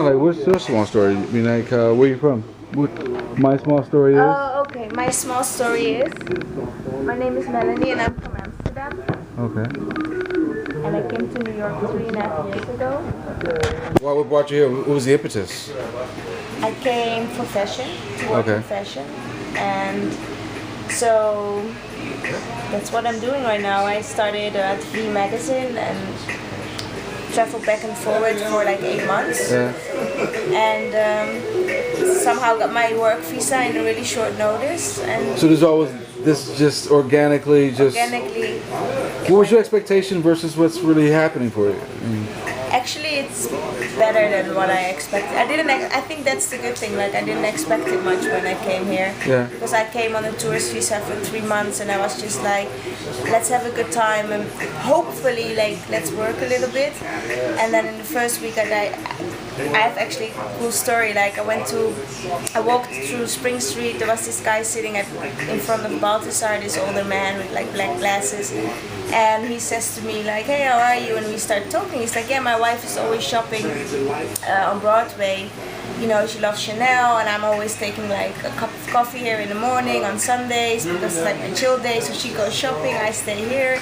Like, what's your small story? I mean, like, where you from? What my small story is? Oh, okay. My small story is, my name is Melanie and I'm from Amsterdam. Okay. And I came to New York 3.5 years ago. What brought you here? What was the impetus? I came for fashion, to work in fashion. And so that's what I'm doing right now. I started at V magazine and traveled back and forward for like 8 months. Yeah. And somehow got my work visa in a really short notice. And so this just organically. What was your expectation versus what's really happening for you? Actually, it's better than what I expected. I think that's the good thing. Like, I didn't expect it much when I came here. Yeah. Because I came on a tourist visa for 3 months, and I was just like, let's have a good time and hopefully, like, let's work a little bit. And then in the first week, I have actually a cool story. Like, I walked through Spring Street. There was this guy sitting in front of Balthazar, this older man with like black glasses. And he says to me like, hey, how are you? And we start talking. He's like, yeah, my wife is always shopping on Broadway. You know, she loves Chanel, and I'm always taking like a cup of coffee here in the morning on Sundays because it's like my chill day. So she goes shopping, I stay here.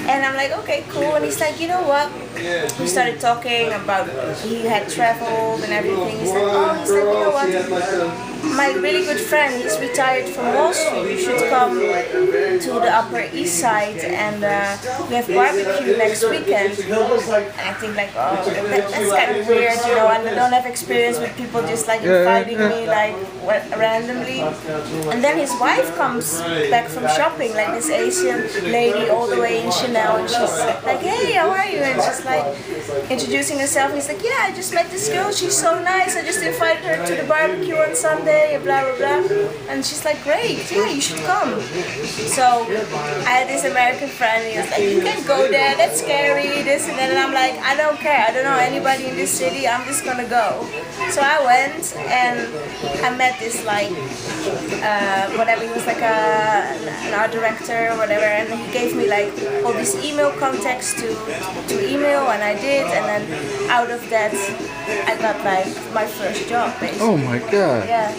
And I'm like, okay, cool. And he's like, you know what? We started talking about he had traveled and everything. He's like, you know what? My really good friend, he's retired from Wall Street. You should come to the Upper East Side and we have barbecue next weekend. And I think like, oh, that's kind of weird, you know. And I don't have experience with people just like inviting me like randomly. And then his wife comes back from shopping, like this Asian lady all the way in Chanel, and she's like, hey, how are you? And she's like introducing herself. He's like, yeah, I just met this girl, she's so nice, I just invited her to the barbecue on Sunday, blah blah blah. And she's like, great, yeah, you should come. So I had this American friend, and he was like, you can't go there, that's scary, this and that. And I'm like, I don't care, I don't know anybody in this city, I'm just gonna go. So I went and I met this like whatever, he was like an art director or whatever, and he gave me like all these email contacts to email, and I did, and then out of that I got like my first job basically. Oh my god. Yeah.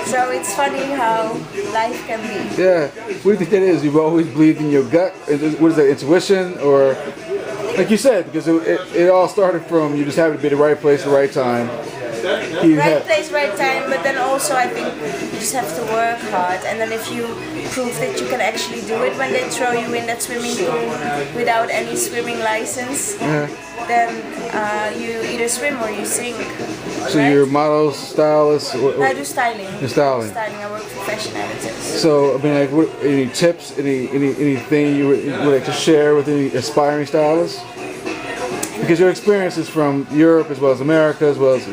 So it's funny how life can be. Yeah. What do you think that is? You've always believed in your gut? What is that, intuition? Or like you said, because it all started from you just happened to be at the right place at the right time. Right place, right time, but then also I think you just have to work hard, and then if you prove that you can actually do it when they throw you in that swimming pool without any swimming license, then you either swim or you sink. So right? you're model, stylist? I do styling. You're styling. I work for fashion editors. So I mean, like, any tips, anything you would like to share with any aspiring stylists? Because your experience is from Europe as well as America, as well as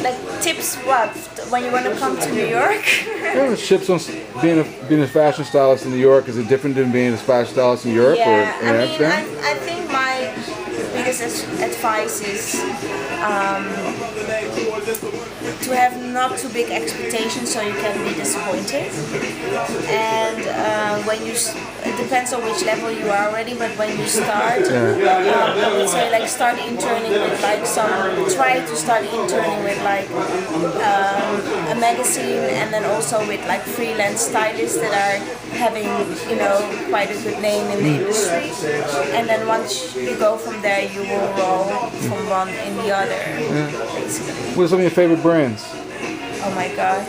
like tips what when you want to come to New York. Yeah, tips on being a fashion stylist in New York. Is it different than being a fashion stylist in Europe or in Amsterdam? I think my biggest advice is to have not too big expectations so you can be disappointed. And when it depends on which level you are already, but when you start, I would say like start interning with like try to start interning with like a magazine, and then also with like freelance stylists that are having, you know, quite a good name in the industry. And then once you go from there, you will roll from one in the other, basically. What are some of your favorite brands? Oh my gosh.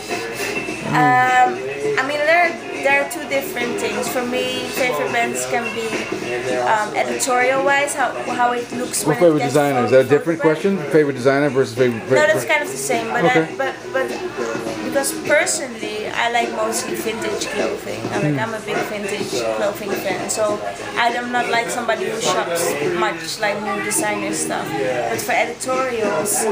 I mean, there are two different things. For me, favorite brands can be editorial-wise, how it looks. What favorite designer? Is that a different question? Favorite designer versus favorite? No, that's kind of the same. But okay. but because personally, I like mostly vintage clothing. I'm a big vintage clothing fan. So I'm not like somebody who shops much like new designer stuff. But for editorials,